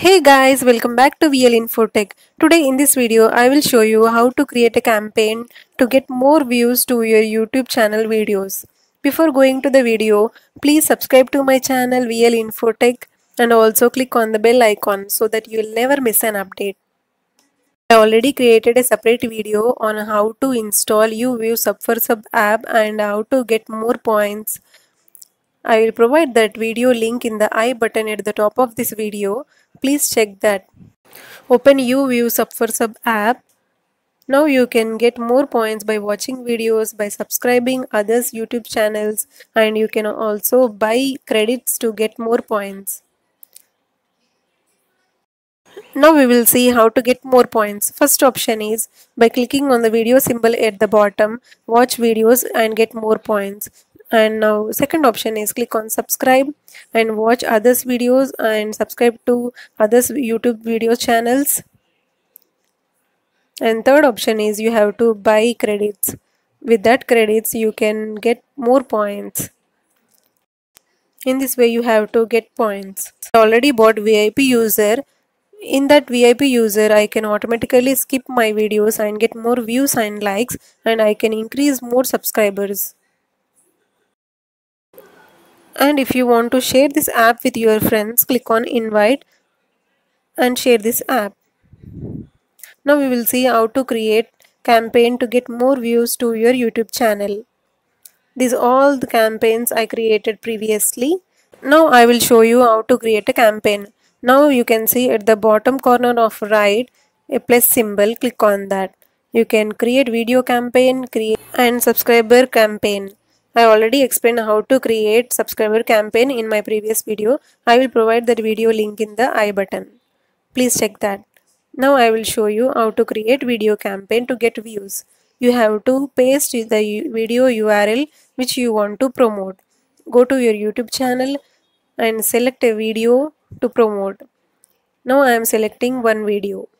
Hey guys, welcome back to VL Infotech. Today in this video, I will show you how to create a campaign to get more views to your YouTube channel videos. Before going to the video, please subscribe to my channel VL Infotech and also click on the bell icon so that you will never miss an update. I already created a separate video on how to install UView Sub4Sub app and how to get more points. I will provide that video link in the I button at the top of this video. Please check that. Open UView Sub4Sub app. Now you can get more points by watching videos, by subscribing others YouTube channels, and you can also buy credits to get more points. Now we will see how to get more points. First option is by clicking on the video symbol at the bottom, watch videos and get more points. And now second option is click on subscribe and watch others videos and subscribe to others YouTube video channels. And third option is you have to buy credits. With that credits you can get more points. In this way you have to get points. I already bought VIP user. In that VIP user I can automatically skip my videos and get more views and likes, and I can increase more subscribers. And if you want to share this app with your friends, click on invite and share this app. Now we will see how to create campaign to get more views to your YouTube channel. These are all the campaigns I created previously. Now I will show you how to create a campaign. Now you can see at the bottom corner of right a plus symbol. Click on that. You can create video campaign, create and subscriber campaign. I already explained how to create subscriber campaign in my previous video. I will provide that video link in the I button. Please check that. Now I will show you how to create video campaign to get views. You have to paste the video URL which you want to promote. Go to your YouTube channel and select a video to promote. Now I am selecting one video.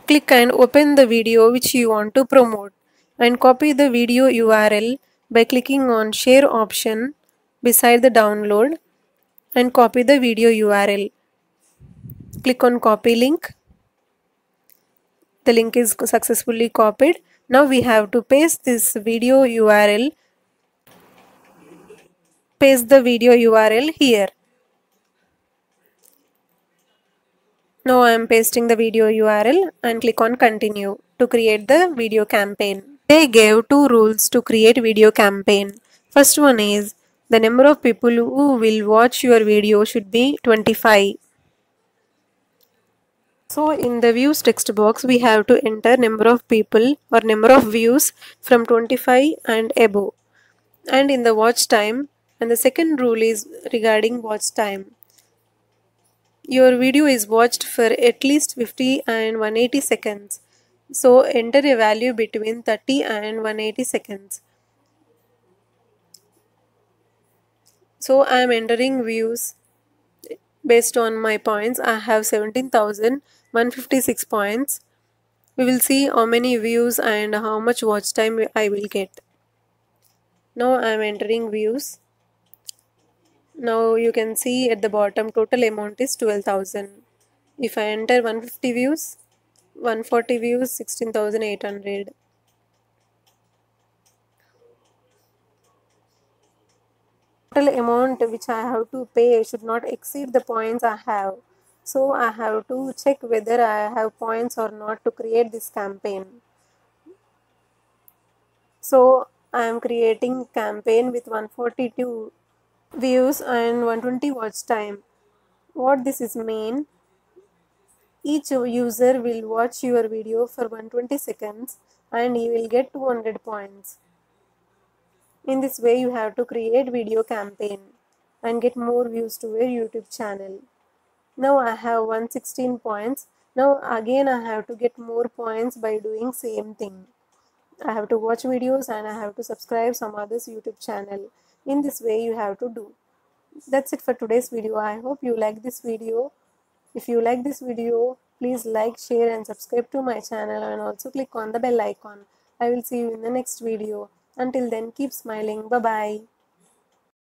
Click and open the video which you want to promote and copy the video URL by clicking on share option beside the download and copy the video URL. Click on copy link. The link is successfully copied. Now we have to paste this video URL. Paste the video URL here. Now I am pasting the video URL and click on continue to create the video campaign. They gave two rules to create video campaign. First one is the number of people who will watch your video should be 25. So in the views text box we have to enter number of people or number of views from 25 and above. And in the watch time, and the second rule is regarding watch time. Your video is watched for at least 50 and 180 seconds. So enter a value between 30 and 180 seconds. So I am entering views based on my points. I have 17,156 points. We will see how many views and how much watch time I will get. Now I am entering views. Now you can see at the bottom total amount is 12,000. If I enter 150 views, 140 views, 16,800. Total amount which I have to pay should not exceed the points I have. So I have to check whether I have points or not to create this campaign. So I am creating campaign with 142 views and 120 watch time. What this is mean? Each user will watch your video for 120 seconds and you will get 200 points. In this way you have to create video campaign and get more views to your YouTube channel. Now I have 116 points. Now again I have to get more points by doing same thing. I have to watch videos and I have to subscribe some others YouTube channel. In this way you have to do. That's it for today's video. I hope you like this video. If you like this video, please like, share and subscribe to my channel and also click on the bell icon. I will see you in the next video. Until then, keep smiling. Bye bye.